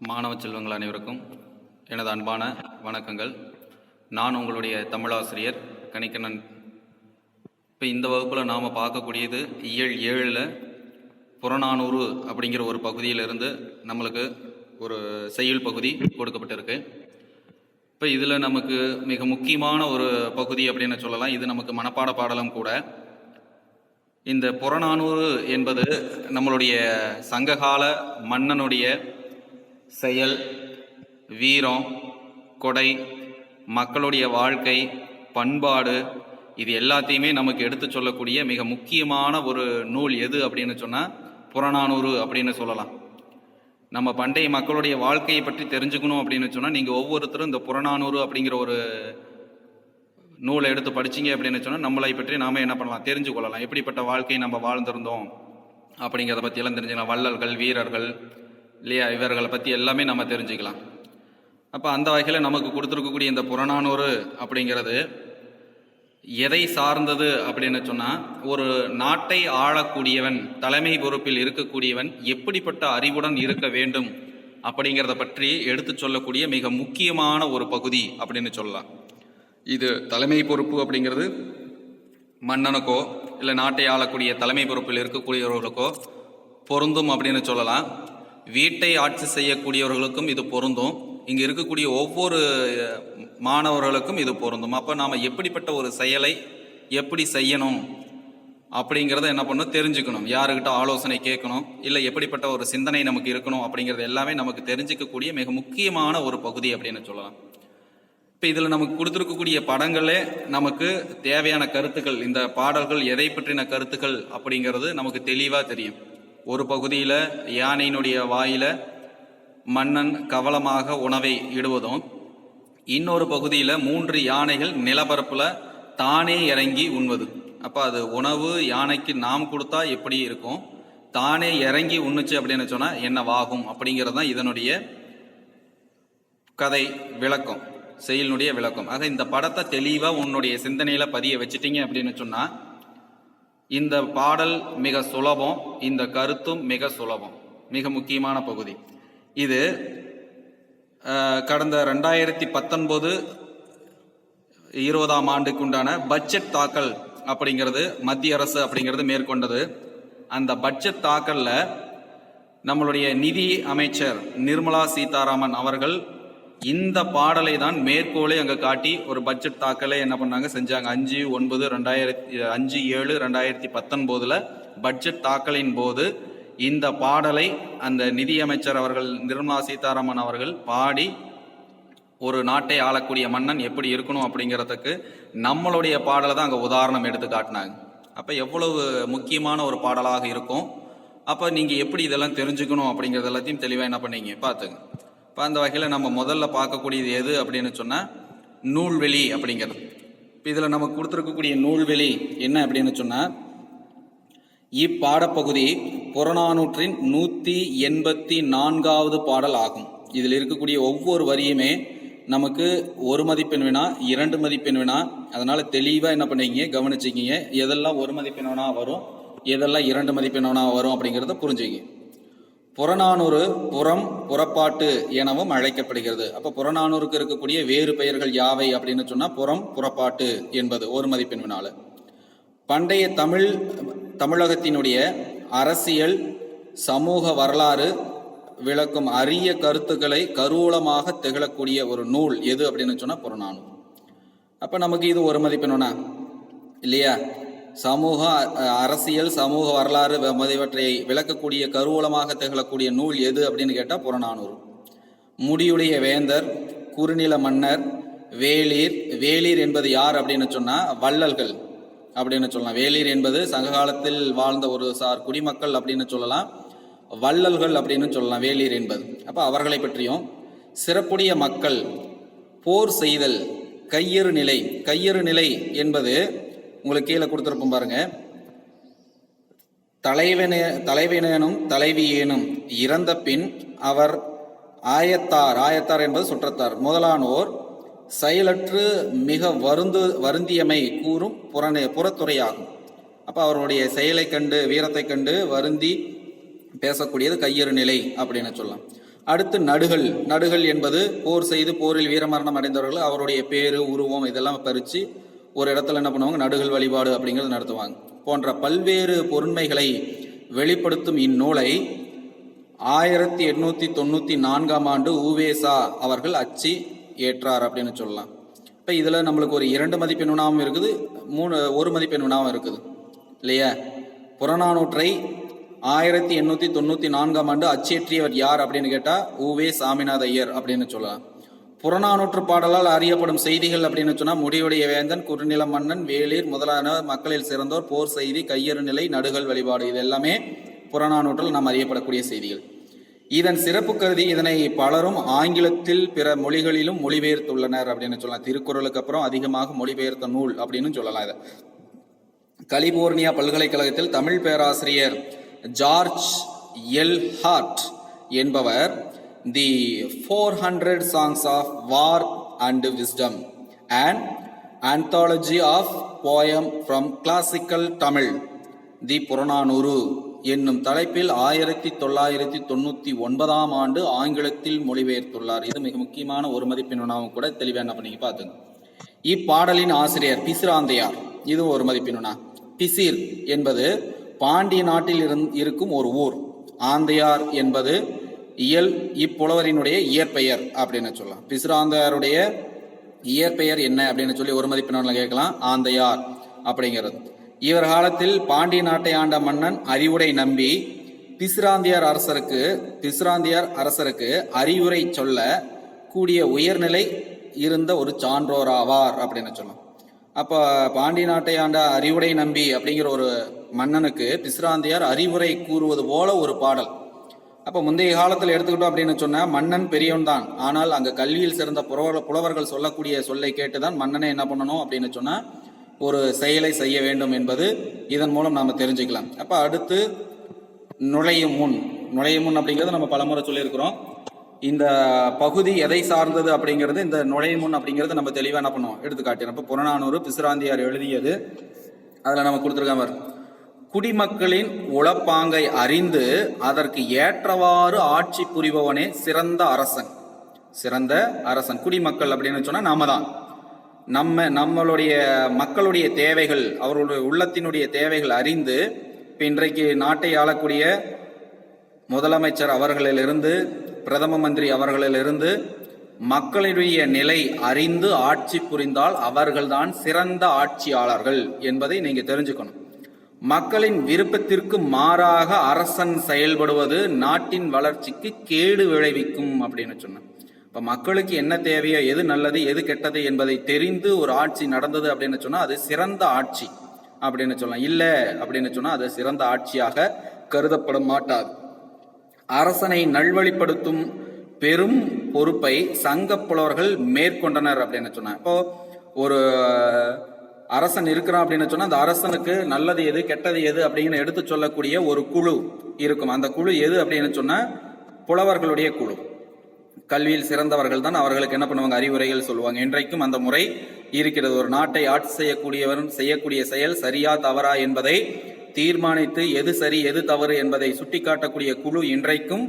மாணவ செல்வங்கள் அனைவருக்கும் எனது அன்பான வணக்கங்கள். நான் உங்களுடைய தமிழாசிரியர் கணிக்கண்ணன். இப்போ இந்த வகுப்பில் நாம் பார்க்கக்கூடியது இயல் 7ல் புறநானூறு அப்படிங்கிற ஒரு பகுதியிலிருந்து நம்மளுக்கு ஒரு செய்யுள் பகுதி கொடுக்கப்பட்டிருக்கு. இப்போ இதில் நமக்கு மிக முக்கியமான ஒரு பகுதி அப்படின்னு சொல்லலாம். இது நமக்கு மனப்பாட பாடலும் கூட. இந்த புறநானூறு என்பது நம்மளுடைய சங்ககால மன்னனுடைய செயல், வீரம், கொடை, மக்களுடைய வாழ்க்கை, பண்பாடு, இது எல்லாத்தையுமே நமக்கு எடுத்து சொல்லக்கூடிய மிக முக்கியமான ஒரு நூல் எது அப்படின்னு சொன்னால் புறநானூறு அப்படின்னு சொல்லலாம். நம்ம பண்டைய மக்களுடைய வாழ்க்கையை பற்றி தெரிஞ்சுக்கணும் அப்படின்னு சொன்னால் நீங்கள் ஒவ்வொருத்தரும் இந்த புறநானூறு அப்படிங்கிற ஒரு நூலை எடுத்து படிச்சிங்க அப்படின்னு சொன்னால் நம்மளை பற்றி நாம என்ன பண்ணலாம், தெரிஞ்சு கொள்ளலாம். எப்படிப்பட்ட வாழ்க்கையை நம்ம வாழ்ந்திருந்தோம் அப்படிங்கிறத பற்றியெல்லாம் தெரிஞ்சுக்கலாம். வள்ளல்கள், வீரர்கள் இல்லையா, இவர்களை பற்றி எல்லாமே நம்ம தெரிஞ்சுக்கலாம். அப்போ அந்த வகையில் நமக்கு கொடுத்துருக்கக்கூடிய இந்த புறநானூறு அப்படிங்கிறது எதை சார்ந்தது அப்படின்னு சொன்னால், ஒரு நாட்டை ஆளக்கூடியவன், தலைமை பொறுப்பில் இருக்கக்கூடியவன் எப்படிப்பட்ட அறிவுடன் இருக்க வேண்டும் அப்படிங்கிறத பற்றி எடுத்து சொல்லக்கூடிய மிக முக்கியமான ஒரு பகுதி அப்படின்னு சொல்லலாம். இது தலைமை பொறுப்பு அப்படிங்கிறது மன்னனுக்கோ இல்லை நாட்டை ஆளக்கூடிய தலைமை பொறுப்பில் இருக்கக்கூடியவர்களுக்கோ பொருந்தும் அப்படின்னு சொல்லலாம். வீட்டை ஆட்சி செய்யக்கூடியவர்களுக்கும் இது பொருந்தும். இங்கே இருக்கக்கூடிய ஒவ்வொரு மாணவர்களுக்கும் இது பொருந்தும். அப்போ நாம் எப்படிப்பட்ட ஒரு செயலை எப்படி செய்யணும் அப்படிங்கிறத என்ன பண்ணணும், தெரிஞ்சுக்கணும். யாருக்கிட்ட ஆலோசனை கேட்கணும், இல்லை எப்படிப்பட்ட ஒரு சிந்தனை நமக்கு இருக்கணும் அப்படிங்கிறது எல்லாமே நமக்கு தெரிஞ்சிக்கக்கூடிய மிக முக்கியமான ஒரு பகுதி அப்படின்னு சொல்லலாம். இப்போ இதில் நமக்கு கொடுத்துருக்கக்கூடிய படங்களே நமக்கு தேவையான கருத்துக்கள், இந்த பாடல்கள் எதை பற்றின கருத்துக்கள் அப்படிங்கிறது நமக்கு தெளிவாக தெரியும். ஒரு பகுதியில் யானையினுடைய வாயில மன்னன் கவலமாக உணவை இடுவதும், இன்னொரு பகுதியில் 3 யானைகள் நிலப்பரப்பில் தானே இறங்கி உண்வது. அப்போ அது உணவு யானைக்கு நாம் கொடுத்தா எப்படி இருக்கும், தானே இறங்கி உண்ணுச்சு அப்படின்னு சொன்னால் என்னவாகும் அப்படிங்கிறது தான் இதனுடைய கதை விளக்கம், செயலினுடைய விளக்கம். ஆக இந்த படத்தை தெளிவாக உன்னுடைய சிந்தனையில் பதிய வச்சிட்டிங்க அப்படின்னு சொன்னால் இந்த பாடல் மிக சுலபம், இந்த கருத்தும் மிக சுலபம். மிக முக்கியமான பகுதி இது. கடந்த 2019-20 ஆண்டுக்குண்டான பட்ஜெட் தாக்கல் அப்படிங்கிறது மத்திய அரசு அப்படிங்கிறது மேற்கொண்டது. அந்த பட்ஜெட் தாக்கல்ல நம்மளுடைய நிதி அமைச்சர் நிர்மலா சீதாராமன் அவர்கள் இந்த பாடலை தான் மேற்கோளை அங்கே காட்டி ஒரு பட்ஜெட் தாக்கலை என்ன பண்ணாங்க, செஞ்சாங்க. 5/7/2019 பட்ஜெட் தாக்கலின் போது இந்த பாடலை அந்த நிதியமைச்சர் அவர்கள் நிர்மலா சீதாராமன் அவர்கள் பாடி ஒரு நாட்டை ஆளக்கூடிய மன்னன் எப்படி இருக்கணும் அப்படிங்கிறதுக்கு நம்மளுடைய பாடலை தான் அங்கே உதாரணம் எடுத்து காட்டினாங்க. அப்போ எவ்வளவு முக்கியமான ஒரு பாடலாக இருக்கும். அப்போ நீங்கள் எப்படி இதெல்லாம் தெரிஞ்சுக்கணும் அப்படிங்கிறது எல்லாத்தையும் தெளிவாக என்ன பண்ணீங்க பார்த்துங்க. இப்போ அந்த வகையில் நம்ம முதல்ல பார்க்கக்கூடியது எது அப்படின்னு சொன்னால் நூல்வெளி அப்படிங்கிறது. இப்போ இதில் நமக்கு கொடுத்துருக்கக்கூடிய நூல்வெளி என்ன அப்படின்னு சொன்னால், இப்பாடப்பகுதி புறநானூற்றின் 184வது பாடல் ஆகும். இதில் இருக்கக்கூடிய ஒவ்வொரு வரியுமே நமக்கு 1 மதிப்பெண் வினா, 2 மதிப்பெண் வினா. அதனால் தெளிவாக என்ன பண்ணீங்க, கவனிச்சிக்கிங்க. எதெல்லாம் 1 மதிப்பெண் வினா வரும், எதெல்லாம் 2 மதிப்பெண் வினா வரும் அப்படிங்கிறத புரிஞ்சுக்கிங்க. புறநானூறு புறம், புறப்பாட்டு எனவும் அழைக்கப்படுகிறது. அப்போ புறநானூறுக்கு இருக்கக்கூடிய வேறு பெயர்கள் யாவை அப்படின்னு சொன்னால் புறம், புறப்பாட்டு என்பது 1 மதிப்பெண் வினால. பண்டைய தமிழகத்தினுடைய அரசியல், சமூக வரலாறு விளக்கும் அரிய கருத்துக்களை கருவூலமாக திகழக்கூடிய ஒரு நூல் எது அப்படின்னு சொன்னால் புறநானூறு. அப்போ நமக்கு இது 1 மதிப்பெண் வினா இல்லையா. சமூக அரசியல், சமூக வரலாறு இவற்றை விளக்கக்கூடிய கருவூலமாக திகழக்கூடிய நூல் எது அப்படின்னு கேட்டால் புறநானூறு. முடியுடைய வேந்தர், குறுநில மன்னர், வேளிர். வேளிர் என்பது யார் அப்படின்னு சொன்னால் வள்ளல்கள் அப்படின்னு சொல்லலாம். வேளிர் என்பது சங்ககாலத்தில் வாழ்ந்த ஒரு சார் குடிமக்கள் அப்படின்னு சொல்லலாம். வள்ளல்கள் அப்படின்னு சொல்லலாம் வேளிர் என்பது. அப்போ அவர்களை பற்றியும், சிறப்புடைய மக்கள், போர் செய்தல், கையறு நிலை. கையறு நிலை என்பது உங்களுக்கு கீழே கொடுத்துருப்போம் பாருங்க. தலைவனேனும் தலைவியேனும் இறந்த பின் அவர் ஆயத்தார், ஆயத்தார் என்பது சுற்றத்தார் முதலானோர் செயலற்று மிக வருந்தியமை கூறும் புறத்துறையாகும். அப்போ அவருடைய செயலை கண்டு, வீரத்தை கண்டு வருந்தி பேசக்கூடியது கையறு நிலை அப்படின்னு சொல்லலாம். அடுத்து நடுகள். நடுகள் என்பது போர் செய்து போரில் வீரமரணம் அடைந்தவர்கள் அவருடைய பேரு உருவம் இதெல்லாம் பறித்து ஒரு இடத்துல என்ன பண்ணுவாங்க, நடுகள் வழிபாடு அப்படிங்கிறது நடத்துவாங்க. போன்ற பல்வேறு பொருண்மைகளை வெளிப்படுத்தும் இந்நூலை 1894ஆம் ஆண்டு உவேசா அவர்கள் அச்சு ஏற்றார் அப்படின்னு சொல்லலாம். இப்போ இதில் நம்மளுக்கு ஒரு 2 மதிப்பெண் வினாவும் இருக்குது, 1 மதிப்பெண் வினாவும் இருக்குது இல்லையா. புறநானூற்றை 1894ஆம் ஆண்டு அச்சேற்றியவர் யார் அப்படின்னு கேட்டால் உவே சாமிநாத ஐயர் அப்படின்னு சொல்லலாம். புறநானூற்று பாடலால் அறியப்படும் செய்திகள் அப்படின்னு சொன்னால் முடிவுடைய வேந்தன், குறுநில மன்னன், வேளிர் முதலான மக்களில் சிறந்தோர், போர் செய்தி, கையறு நிலை, நடுகள் வழிபாடு, இது எல்லாமே புறநானூற்றில் நாம் அறியப்படக்கூடிய செய்திகள். இதன் சிறப்பு கருதி இதனை பலரும் ஆங்கிலத்தில் பிற மொழிகளிலும் மொழிபெயர்த்துள்ளனர் அப்படின்னு சொல்லலாம். திருக்குறளுக்கு அப்புறம் அதிகமாக மொழிபெயர்த்த நூல் அப்படின்னு சொல்லலாம். இதை கலிபோர்னியா பல்கலைக்கழகத்தில் தமிழ் பேராசிரியர் ஜார்ஜ் எல் ஹார்ட் என்பவர் தி 400 Songs of War and Wisdom and Anthology of Poem from Classical Tamil, தி புறநானூறு என்னும் தலைப்பில் 1999ஆம் ஆண்டு ஆங்கிலத்தில் மொழிபெயர்த்துள்ளார். இது மிக முக்கியமான ஒரு மதிப்பெண் வினாவும் கூட, தெளிவாக என்ன பண்ணி பார்த்துங்க. இப்பாடலின் ஆசிரியர் பிசிராந்தையார், இது ஒரு மதிப்பெண் வினா. பிசிர் என்பது பாண்டிய நாட்டில் இருக்கும் ஒரு ஊர். ஆந்தையார் என்பது இப்புலவரினுடைய இயற்பெயர் அப்படின்னு சொல்லலாம். பிசிராந்தையாருடைய இயற்பெயர் என்ன அப்படின்னு சொல்லி ஒரு மதிப்பெண் கேட்கலாம். ஆந்தையார் அப்படிங்கிறது. இவர் காலத்தில் பாண்டிய நாட்டை ஆண்ட மன்னன் அறிவுடை நம்பி பிசிராந்தியார் அரசருக்கு அறிவுரை சொல்ல கூடிய உயர்நிலை இருந்த ஒரு சான்றோராவார் அப்படின்னு சொல்லலாம். அப்போ பாண்டிய நாட்டை ஆண்ட அறிவுடை நம்பி அப்படிங்கிற ஒரு மன்னனுக்கு பிசிராந்தியார் அறிவுரை கூறுவது போல ஒரு பாடல். அப்போ முந்தைய காலத்தில் எடுத்துக்கிட்டோம் அப்படின்னு சொன்னால் மன்னன் பெரியவன் தான், ஆனால் அங்கே கல்வியில் சிறந்த புலவர்கள் சொல்லக்கூடிய சொல்லை கேட்டுதான் மன்னனை என்ன பண்ணணும் அப்படின்னு சொன்னால் ஒரு செயலை செய்ய வேண்டும் என்பது இதன் மூலம் நாம் தெரிஞ்சுக்கலாம். அப்போ அடுத்து நுழையும் முன் அப்படிங்கிறது நம்ம பலமுறை சொல்லியிருக்கிறோம். இந்த பகுதி எதை சார்ந்தது அப்படிங்கிறது, இந்த நுழையும் முன் அப்படிங்கிறது நம்ம தெளிவாக என்ன பண்ணுவோம் எடுத்து காட்டினோம். இப்போ புறநானூறு பிசிராந்தியார் எழுதியது, அதில் நம்ம கொடுத்துருக்காம குடிமக்களின் உளப்பாங்கை அறிந்து அதற்கு ஏற்றவாறு ஆட்சி புரிபவனே சிறந்த அரசன். குடிமக்கள் அப்படின்னு சொன்னா நாம தான். நம்மளுடைய மக்களுடைய தேவைகள், அவர்களுடைய உள்ளத்தினுடைய தேவைகள் அறிந்து இன்றைக்கு நாட்டை ஆளக்கூடிய முதலமைச்சர் அவர்களிலிருந்து பிரதம மந்திரி அவர்களிலிருந்து மக்களுடைய நிலை அறிந்து ஆட்சி புரிந்தால் அவர்கள்தான் சிறந்த ஆட்சியாளர்கள் என்பதை நீங்க தெரிஞ்சுக்கணும். மக்களின் விருப்பத்திற்கு மாறாக அரசன் செயல்படுவது நாட்டின் வளர்ச்சிக்கு கேடு விளைவிக்கும் அப்படின்னு சொன்னான். இப்ப மக்களுக்கு என்ன தேவையோ, எது நல்லது எது கெட்டது என்பதை தெரிந்து ஒரு ஆட்சி நடந்தது அப்படின்னு சொன்னா அது சிறந்த ஆட்சி அப்படின்னு சொல்லலாம். இல்லை அப்படின்னு சொன்னா அது சிறந்த ஆட்சியாக கருதப்பட மாட்டாது. அரசனை நல்வழிப்படுத்தும் பெரும் பொறுப்பை சங்க புலவர்கள் மேற்கொண்டனர் அப்படின்னு சொன்னாங்க. இப்போ ஒரு அரசன் இருக்கிறான் அப்படின்னு சொன்னா அந்த அரசனுக்கு நல்லது எது கெட்டது எது அப்படின்னு எடுத்து சொல்லக்கூடிய ஒரு குழு இருக்கும். அந்த குழு எது அப்படின்னு சொன்னா புலவர்களுடைய குழு. கல்வியில் சிறந்தவர்கள் தான் அவர்களுக்கு என்ன பண்ணுவாங்க, அறிவுரைகள் சொல்லுவாங்க. இன்றைக்கும் அந்த முறை இருக்கிறது. ஒரு நாட்டை ஆட்சி செய்யக்கூடியவரும் செய்யக்கூடிய செயல் சரியா தவறா என்பதை தீர்மானித்து எது சரி எது தவறு என்பதை சுட்டிக்காட்டக்கூடிய குழு இன்றைக்கும்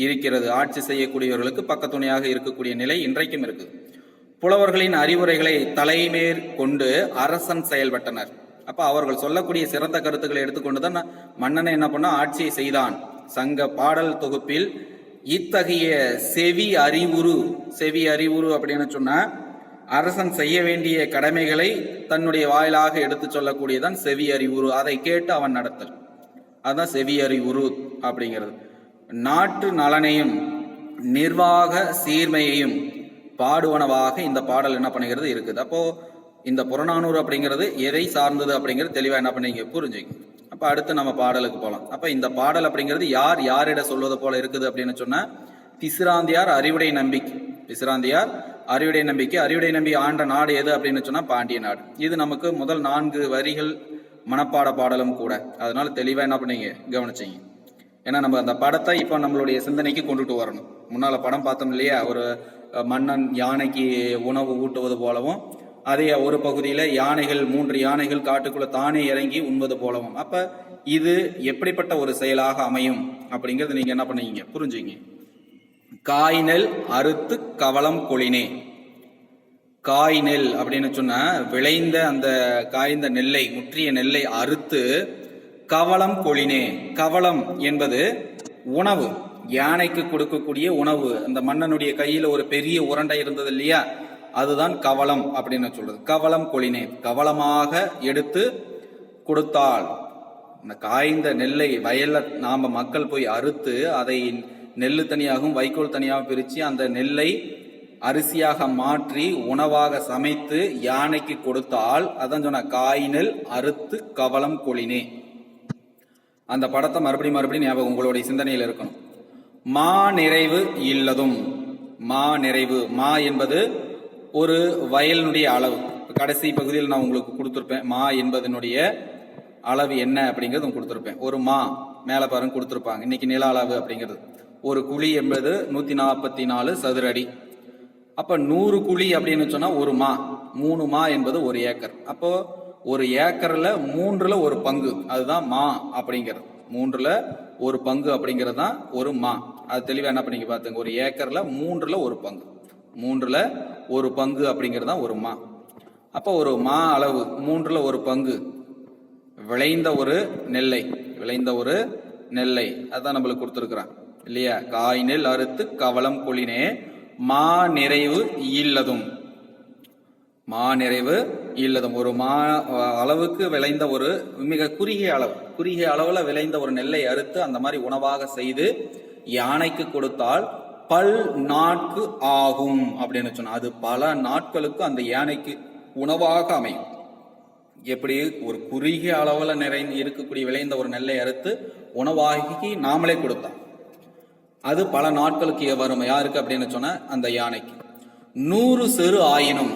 இருக்கிறது. ஆட்சி செய்யக்கூடியவர்களுக்கு பக்கத்துணையாக இருக்கக்கூடிய நிலை இன்றைக்கும் இருக்குது. புலவர்களின் அறிவுரைகளை தலைமேற்கொண்டு அரசன் செயல்பட்டனர். அப்ப அவர்கள் சொல்லக்கூடிய சிறந்த கருத்துக்களை எடுத்துக்கொண்டுதான் மன்னனை என்ன பண்ண ஆட்சியை செய்தான். சங்க பாடல் தொகுப்பில் இத்தகைய செவி அறிவுறு அப்படின்னு சொன்னா அரசன் செய்ய வேண்டிய கடமைகளை தன்னுடைய வாயிலாக எடுத்து சொல்லக்கூடியதான் செவி அறிவுறு. அதை கேட்டு அவன் நடத்தல், அதுதான் செவி அறிவுறு அப்படிங்கிறது. நாட்டு நலனையும் நிர்வாக சீர்மையையும் பாடுவனவாக இந்த பாடல் என்ன பண்ணுகிறது இருக்குது. அப்போ இந்த புறநானூறு அப்படிங்கிறது எதை சார்ந்தது அப்படிங்கிறது தெளிவா என்ன பண்ணீங்க புரிஞ்சுங்க. அப்ப அடுத்து நம்ம பாடலுக்கு போகலாம். அப்ப இந்த பாடல் அப்படிங்கிறது யாரிட சொல்வது போல இருக்குது அப்படின்னு சொன்னா பிசிராந்தியார் அறிவுடை நம்பிக்கை. அறிவுடை நம்பி ஆண்ட நாடு எது அப்படின்னு சொன்னா பாண்டிய நாடு. இது நமக்கு முதல் 4 வரிகள் மனப்பாட பாடலும் கூட. அதனால தெளிவா என்ன பண்ணீங்க கவனிச்சிங்க. ஏன்னா நம்ம அந்த படத்தை இப்போ நம்மளுடைய சிந்தனைக்கு கொண்டுட்டு வரணும். முன்னால படம் பார்த்தோம் இல்லையா, ஒரு மன்னன் யானைக்கு உணவு ஊட்டுவது போலவும், அதே ஒரு பகுதியில 3 யானைகள் காட்டுக்குள்ள தானே இறங்கி உண்பது போலவும். அப்ப இது எப்படிப்பட்ட ஒரு செயலாக அமையும் அப்படிங்கிறது நீங்க என்ன பண்ணீங்க புரிஞ்சுங்க. காய் நெல் அறுத்து கவலம் கொளினே. காய் நெல் அப்படின்னு சொன்னா விளைந்த அந்த காய்ந்த நெல்லை, முற்றிய நெல்லை அறுத்து கவலம் கொளினே. கவலம் என்பது உணவு, யானைக்கு கொடுக்கக்கூடிய உணவு. அந்த மன்னனுடைய கையில ஒரு பெரிய உருண்டை இருந்தது இல்லையா, அதுதான் கவலம் அப்படின்னு சொல்றது. கவலம் கொளினே, கவலமாக எடுத்து கொடுத்தால். இந்த காய்ந்த நெல்லை வயல்ல நாம மக்கள் போய் அறுத்து அதை நெல்லு தனியாகவும் வைக்கோல் தனியாகவும் பிரித்து அந்த நெல்லை அரிசியாக மாற்றி உணவாக சமைத்து யானைக்கு கொடுத்தால் அதான் சொன்ன காய் நெல் அறுத்து கவலம் கொளினே. அந்த படத்தை மறுபடியும் ஞாபகம் உங்களுடைய சிந்தனையில் இருக்கணும். மா நிறைவு இல்லதும். மா நிறைவு, மா என்பது ஒரு வயலினுடைய அளவு. கடைசி பகுதியில் நான் உங்களுக்கு கொடுத்துருப்பேன் மா என்பதனுடைய அளவு என்ன அப்படிங்கிறது கொடுத்துருப்பேன். ஒரு மா மேல பாருங்க கொடுத்துருப்பாங்க. இன்னைக்கு நில அளவு அப்படிங்கிறது ஒரு குழி என்பது 144 சதுர அடி. அப்ப 100 குழி அப்படின்னு சொன்னா ஒரு மா, 3 மா என்பது ஒரு ஏக்கர். அப்போ ஒரு ஏக்கர்ல 3ல் ஒரு பங்கு, அதுதான் மா அப்படிங்கிறது. 3ல் ஒரு பங்கு அப்படிங்கிறது தான் ஒரு மா. அது தெளிவா என்ன பண்ணீங்க பாத்துங்க. ஒரு ஏக்கர்ல 3ல் ஒரு பங்கு, 3ல் ஒரு பங்கு அப்படிங்கிறது தான் ஒரு மா. அப்போ ஒரு மா அளவு 3ல் ஒரு பங்கு விளைந்த ஒரு நெல்லை அதான் நம்மளுக்கு கொடுத்துருக்குறான் இல்லையா. காய் நெல் அறுத்து கவலம் கொளினே மா நிறைவு இல்லதும். மா நிறைவு இல்லதும், ஒரு மா அளவுக்கு விளைந்த ஒரு மிக குறுகிய அளவுல விளைந்த ஒரு நெல்லை அறுத்து அந்த மாதிரி உணவாக செய்து யானைக்கு கொடுத்தால் பல் நாட்கு ஆகும் அப்படின்னு சொன்னா அது பல நாட்களுக்கு அந்த யானைக்கு உணவாக அமையும். எப்படி ஒரு குறுகிய அளவுல இருக்கக்கூடிய விளைந்த ஒரு நெல்லை அறுத்து உணவாகி நாமளே கொடுத்தோம், அது பல நாட்களுக்கு வரும். யாருக்கு அப்படின்னு சொன்ன அந்த யானைக்கு. 100 செரு ஆயினும்,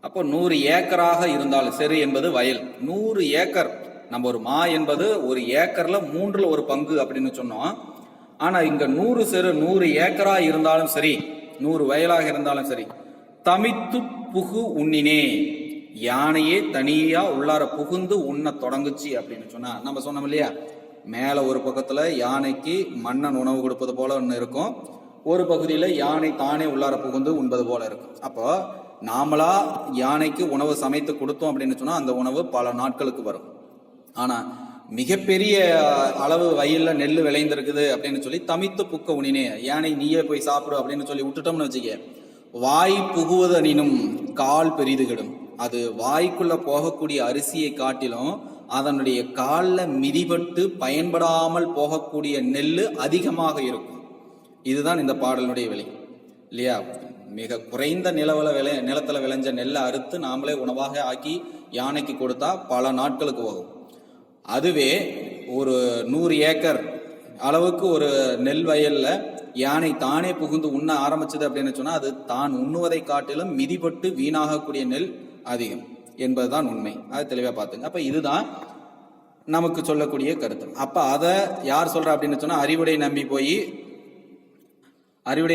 அப்போ 100 ஏக்கராக இருந்தாலும், செரு என்பது வயல், 100 ஏக்கர். நம்ம ஒரு மா என்பது ஒரு ஏக்கர்ல 3ல் ஒரு பங்கு அப்படின்னு சொன்னோம். ஆனா இங்க 100 செரு 100 ஏக்கரா இருந்தாலும் சரி, 100 வயலாக இருந்தாலும் சரி, தமித்து புகு உண்ணினே, யானையே தனியா உள்ளார புகுந்து உண்ண தொடங்குச்சு அப்படின்னு சொன்னா, நம்ம சொன்னோம் இல்லையா, மேல ஒரு பக்கத்துல யானைக்கு மன்னன் உணவு கொடுப்பது போல ஒன்று இருக்கும், ஒரு பகுதியில யானை தானே உள்ளார புகுந்து உண்பது போல இருக்கும். அப்போ நாமளா யானைக்கு உணவு சமைத்து கொடுத்தோம் அப்படின்னு சொன்னா அந்த உணவு பல நாட்களுக்கு வரும். ஆனா மிகப்பெரிய அளவு வயல்ல நெல் விளைந்திருக்குது அப்படின்னு சொல்லி தமித்து புக்க உணினே, யானை நீயே போய் சாப்பிடு அப்படின்னு சொல்லி விட்டுட்டோம்னு வச்சுக்க, வாய் புகுவதனினும் கால் பெரிதுகிடும். அது வாய்க்குள்ள போகக்கூடிய அரிசியை காட்டிலும் அதனுடைய காலில் மிதிபட்டு பயன்படாமல் போகக்கூடிய நெல் அதிகமாக இருக்கும். இதுதான் இந்த பாடலுடைய விலை இல்லையா. மிக குறைந்த நிலத்துல விளைஞ்ச நெல்லை அறுத்து நாமளே உணவாக ஆக்கி யானைக்கு கொடுத்தா பல நாட்களுக்கு போகும். அதுவே ஒரு 100 ஏக்கர் அளவுக்கு ஒரு நெல் வயல்ல யானை தானே புகுந்து உண்ண ஆரம்பிச்சது அப்படின்னு சொன்னா அது தான் உண்ணுவதை காட்டிலும் மிதிபட்டு வீணாகக்கூடிய நெல் அதிகம் என்பதுதான் உண்மை. அது தெளிவா பார்த்துங்க. அப்ப இதுதான் நமக்கு சொல்லக்கூடிய கருத்து. அப்ப அதை யார் சொல்றா அப்படின்னு சொன்னா அறிவுடை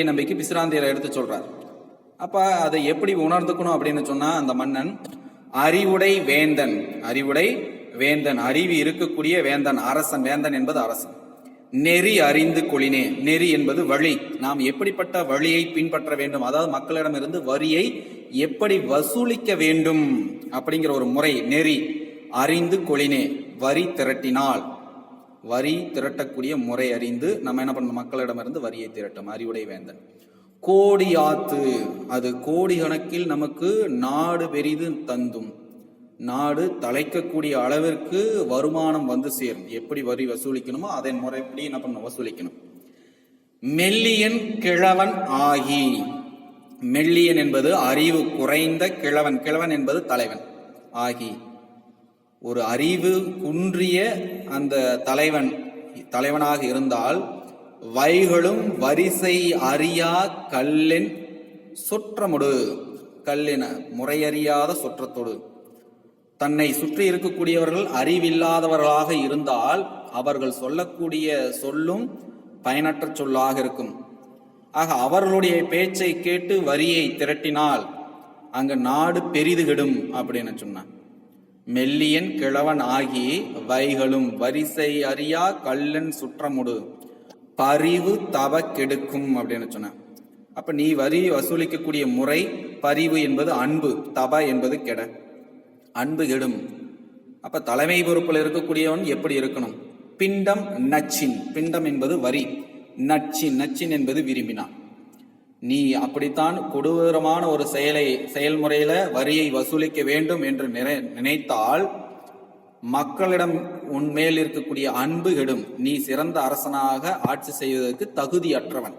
நம்பிக்கு பிசிராந்தியரை எடுத்து சொல்றார். அப்ப அதை எப்படி உணர்ந்துக்கணும் அப்படின்னு சொன்னா, அந்த மன்னன் அறிவுடை வேந்தன், அறிவு இருக்கக்கூடிய வேந்தன், அரசன். வேந்தன் என்பது அரசன். நெறி அறிந்து கொளினே, நெறி என்பது வழி, நாம் எப்படிப்பட்ட வழியை பின்பற்ற வேண்டும், அதாவது மக்களிடமிருந்து வரியை எப்படி வசூலிக்க வேண்டும் அப்படிங்கிற ஒரு முறை, நெறி அறிந்து கொளினே. வரி திரட்டக்கூடிய முறை அறிந்து நம்ம என்ன பண்ணணும், மக்களிடமிருந்து வரியை திரட்டும். அறிவுடை வேந்தன். கோடியாத்து, அது கோடி கணக்கில் நமக்கு நாடு பெரிது தந்தும், நாடு தலைக்கக்கூடிய அளவிற்கு வருமானம் வந்து சேரும். எப்படி வரி வசூலிக்கணுமோ அதன் முறைப்படி என்ன பண்ணணும், வசூலிக்கணும். மெல்லியன் கிழவன் ஆகி, மெல்லியன் என்பது அறிவு குறைந்த கிழவன், கிழவன் என்பது தலைவன் ஆகி, ஒரு அறிவு குன்றிய அந்த தலைவனாக இருந்தால், வைகளும் வரிசை அறியா கல்லின் சொற்றமுடு, கல்லின முறையறியாத சொற்றத்தோடு, தன்னை சுற்றி இருக்கக்கூடியவர்கள் அறிவில்லாதவர்களாக இருந்தால் அவர்கள் சொல்லக்கூடிய சொல்லும் பயனற்ற சொல்லாக இருக்கும். ஆக அவர்களுடைய பேச்சை கேட்டு வரியை திரட்டினால் அங்க நாடு பெரிதுகிடும் அப்படின்னு சொன்னான். மெல்லியன் கிழவன் ஆகி வைகளும் வரிசை அறியா கல்லன் சுற்றமுடு, பரிவு தவ கெடுக்கும் அப்படின்னு சொன்னேன். அப்ப நீ வரி வசூலிக்கக்கூடிய முறை பரிவு என்பது அன்பு, தப என்பது கெட, அன்பு கெடும். அப்ப தலைமை பொறுப்பில் இருக்கக்கூடியவன் எப்படி இருக்கணும்? பிண்டம் நச்சின், பிண்டம் என்பது வரி, நச்சின் நச்சின் என்பது விரும்பினான். நீ அப்படித்தான் கொடூரமான ஒரு செயல்முறையில வரியை வசூலிக்க வேண்டும் என்று நினைத்தால் மக்களிடம் உன்மேல் இருக்கக்கூடிய அன்பு கெடும், நீ சிறந்த அரசனாக ஆட்சி செய்வதற்கு தகுதியற்றவன்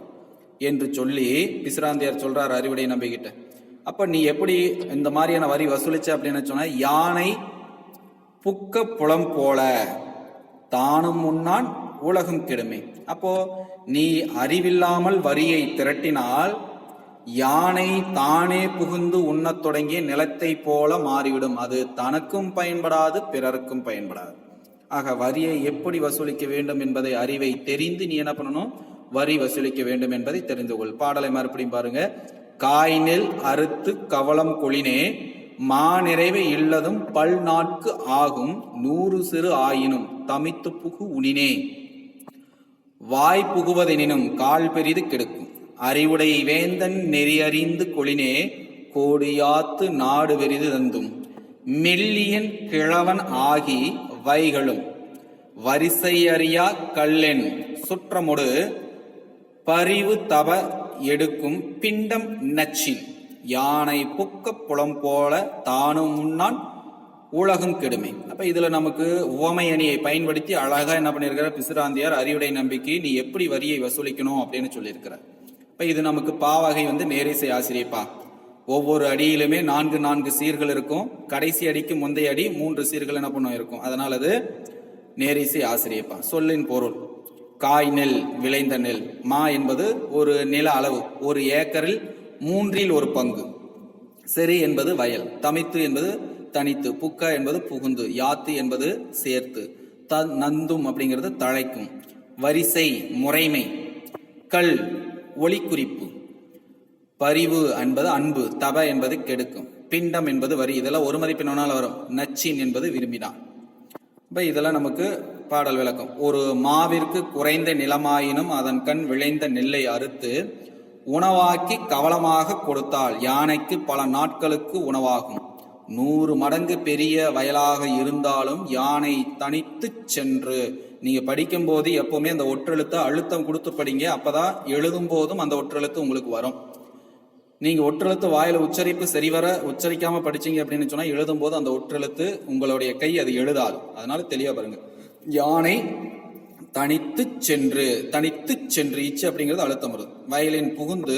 என்று சொல்லி பிசிராந்தியார் சொல்றார் அறிவுடை நம்பிக்கிட்ட. அப்ப நீ எப்படி இந்த மாதிரியான வரி வசூலிச்ச அப்படின்னு சொன்னா, யானை புக்க புலம் போல தானும் முன்னான் உலகம் கெடுமே. அப்போ நீ அறிவில்லாமல் வரியை திரட்டினால் யானை தானே புகுந்து உண்ணத் தொடங்கிய நிலத்தை போல மாறிவிடும். அது தனக்கும் பயன்படாது, பிறருக்கும் பயன்படாது. ஆக வரியை எப்படி வசூலிக்க வேண்டும் என்பதை அறிவை தெரிந்து நீ என்ன பண்ணணும்? வரி வசூலிக்க வேண்டும் என்பதை தெரிந்து கொள். பாடலை மறுபடியும் பாருங்க. காய்நெல் அறுத்து கவலம் கொளினே மா நிறைவு இல்லதும் பல் நாட்கு ஆகும் 100 சிறு ஆயினும் தமித்து புகு உனினே வாய் புகுவதெனினும் கால் பெரிது கெடுக்கும் அறிவுடை வேந்தன் நெறியறிந்து கொளினே கோடியாத்து நாடு வெறிது தந்தும் மெல்லியன் கிழவன் ஆகி வைகளும் வரிசை அறியா கல்லென் சுற்றமொடு பரிவு தவ எடுக்கும் பிண்டம் நச்சின் யானை புக்க புலம் போல தானும் முன்னான் உலகம் கெடுமை. அப்ப இதுல நமக்கு உவமை அணியை பயன்படுத்தி அழகா என்ன பண்ணிருக்கிற பிசிராந்தியார் அறிவுடை நம்பிக்கை நீ எப்படி வரியை வசூலிக்கணும் அப்படின்னு சொல்லியிருக்கிறார். இப்ப இது நமக்கு பாவகை நேரிசை ஆசிரியப்பா. ஒவ்வொரு அடியிலுமே 4 சீர்கள் இருக்கும். கடைசி அடிக்கு முந்தைய அடி 3 சீர்கள் என்ன பண்ணும் இருக்கும். அதனால அது நேரிசை ஆசிரியப்பா. சொல்லின் பொருள் காய் நெல், விளைந்த நெல். மா என்பது ஒரு நில அளவு, 1 ஏக்கரில் 1/3 பங்கு. செரி என்பது வயல், தமித்து என்பது தனித்து, புக்க என்பது புகுந்து, யாத்து என்பது சேர்த்து, நந்தும் அப்படிங்கிறது தழைக்கும், வரிசை முறைமை, கல் ஒளிக்குறிப்பு, பரிவு என்பது அன்பு, தப என்பது கெடுக்கும், பிண்டம் என்பது வரி. இதெல்லாம் ஒரு மதிப்பெண்ணால் வரும். நச்சின் என்பது விரும்பினான். இப்ப இதெல்லாம் நமக்கு பாடல் விளக்கம். ஒரு மாவிற்கு குறைந்த நிலமாயினும் அதன் கண் விளைந்த நெல்லை அறுத்து உணவாக்கி கவலமாக கொடுத்தால் யானைக்கு பல நாட்களுக்கு உணவாகும். 100 மடங்கு பெரிய வயலாக இருந்தாலும் யானை தனித்து சென்று. நீங்க படிக்கும் போது எப்பவுமே அந்த ஒற்றெழுத்தை அழுத்தம் கொடுத்து படிங்க. அப்பதான் எழுதும் போதும் அந்த ஒற்றெழுத்து உங்களுக்கு வரும். நீங்க ஒற்றெழுத்து வாயில உச்சரிப்பு சரிவர உச்சரிக்காம படிச்சீங்க அப்படின்னு சொன்னா எழுதும் போது அந்த ஒற்றெழுத்து உங்களுடைய கை அது எழுதாது. அதனால தெளிவா பாருங்க. யானை தனித்து சென்று இச்சு அப்படிங்கிறது அழுத்தம் வருது. வயலின் புகுந்து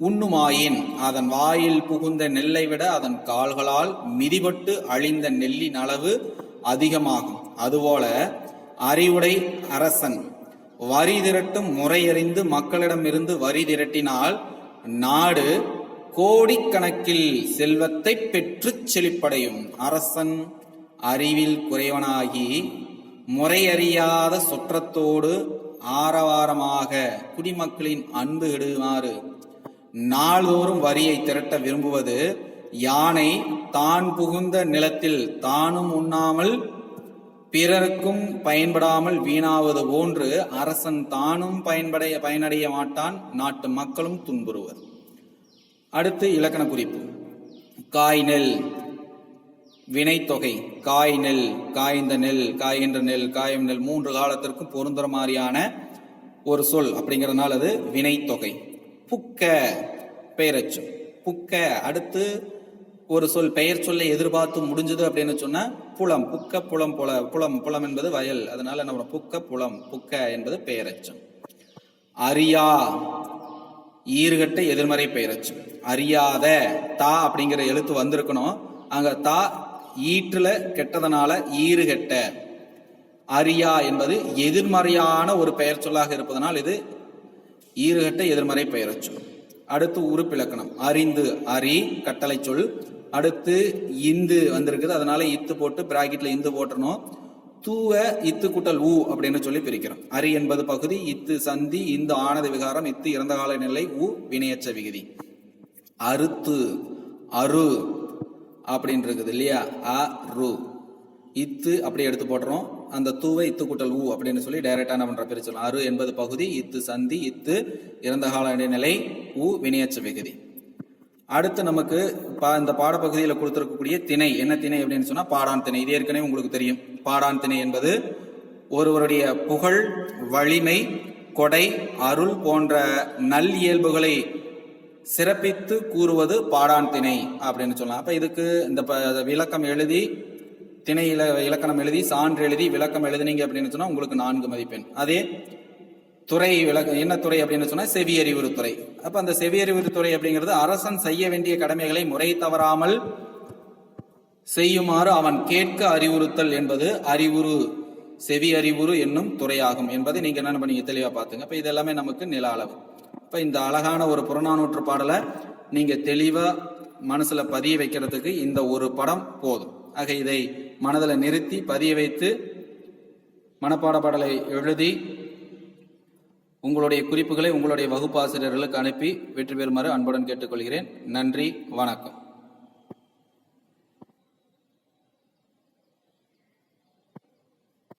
உண்ணுமாயின் அதன் வாயில் புகுந்த நெல்லை விட அதன் கால்களால் மிதிபட்டு அழிந்த நெல்லின் அளவு அதிகமாகும். அதுபோல அறிவுடை அரசன் வரி திரட்டும் முறையறிந்து மக்களிடம் இருந்து வரி திரட்டினால் நாடு கோடிக்கணக்கில் செல்வத்தை பெற்று செழிப்படையும். அரசன் அறிவில் குறைவனாகி முறையறியாத சொற்றத்தோடு ஆரவாரமாக குடிமக்களின் அன்பு இடுமாறு நாள்தோறும் வரியை திரட்ட விரும்புவது யானை தான் புகுந்த நிலத்தில் தானும் உண்ணாமல் பிறருக்கும் பயன்படாமல் வீணாவது போன்று அரசன் தானும் பயனடைய மாட்டான், நாட்டு மக்களும் துன்புறுவர். அடுத்து இலக்கண குறிப்பு. காய் நெல் வினைத்தொகை. காய் நெல், காய்ந்த நெல், காய்கின்ற நெல், காயும் நெல் 3 காலத்திற்கும் பொருந்துற மாதிரியான ஒரு சொல் அப்படிங்கிறதுனால அது வினைத்தொகை. புக்க பெயரச்சு. புக்க அடுத்து ஒரு சொல் பெயர் சொல்லை எதிர்பார்த்து முடிஞ்சது அப்படின்னு சொன்னா புலம். புக்க புலம் போல. புலம் என்பது வயல். அதனால நம்ம புக்க புலம். புக்க என்பது பெயரச்சம். அறியா ஈறுகட்ட எதிர்மறை பெயரச்சம். அறியாத தா அப்படிங்கிற எழுத்து வந்திருக்கணும். அங்க தா ஈற்றுல கெட்டதனால ஈறுகெட்ட. அறியா என்பது எதிர்மறையான ஒரு பெயர் சொல்லாக இருப்பதனால் இது ஈறுகட்ட எதிர்மறை பெயரச்சொல். அடுத்து உறுப்பிலக்கணம். அறிந்து, அரி கட்டளை சொல். அடுத்து இந்து வந்திருக்குது, அதனால இத்து போட்டு பிராக்கெட்ல இந்து போட்டணும். தூவ இத்து கூட்டல் ஊ அப்படின்னு சொல்லி பிரிக்கிறோம். அரி என்பது பகுதி, இத்து சந்தி, இந்து ஆனத விகாரம், இத்து இறந்த கால நிலை, ஊ வினையற்ற விகுதி. அறுத்து அரு அப்படின்னு இருக்குது இல்லையா, அ ரு. இத்து அப்படி எடுத்து போட்டுறோம். அந்த தூவை இத்து கூட்டல் ஊ அப்படின்னு சொல்லி டைரக்டா என்ன பண்ற பிரிச்சலாம். அரு என்பது பகுதி, இத்து சந்தி, இத்து இறந்த கால இடைநிலை, ஊ வினையச்ச விகுதி. அடுத்து நமக்கு இந்த பாடப்பகுதியில் கொடுத்திருக்கக்கூடிய திணை என்ன திணை அப்படின்னு சொன்னா பாடான் திணை. இது ஏற்கனவே உங்களுக்கு தெரியும். பாடான் திணை என்பது ஒருவருடைய புகழ், வலிமை, கொடை, அருள் போன்ற நல் இயல்புகளை சிறப்பித்து கூறுவது பாடான் திணை அப்படின்னு சொல்லலாம். அப்ப இதுக்கு இந்த விளக்கம் எழுதி, திணையில இலக்கணம் எழுதி, சான்று எழுதி, விளக்கம் எழுதினீங்க அப்படின்னு சொன்னா உங்களுக்கு 4 மதிப்பெண். அதே துறை என்ன துறை அப்படின்னு சொன்னா செவியறிவுறுத்துறை. அப்ப அந்த செவியறிவுறுத்துறை அப்படிங்கிறது அரசன் செய்ய வேண்டிய கடமைகளை முறை தவறாமல் செய்யுமாறு அவன் கேட்க அறிவுறுத்தல் என்பது அறிவுறு, செவி அறிவுறு என்னும் துறையாகும் என்பதை நீங்க என்ன பண்ணீங்க தெளிவா பாத்துங்க. அப்ப இது எல்லாமே நமக்கு நில அளவு. இப்ப இந்த அழகான ஒரு புறநானூற்று பாடலை நீங்க தெளிவா மனசுல பதிய வைக்கிறதுக்கு இந்த ஒரு படம் போதும். ஆக இதை மனதில் நிறுத்தி பதிய வைத்து மனப்பாட பாடலை எழுதி உங்களுடைய குறிப்புகளை உங்களுடைய வகுப்பாசிரியர்களுக்கு அனுப்பி வெற்றி பெறுமாறு அன்புடன் கேட்டுக்கொள்கிறேன். நன்றி, வணக்கம்.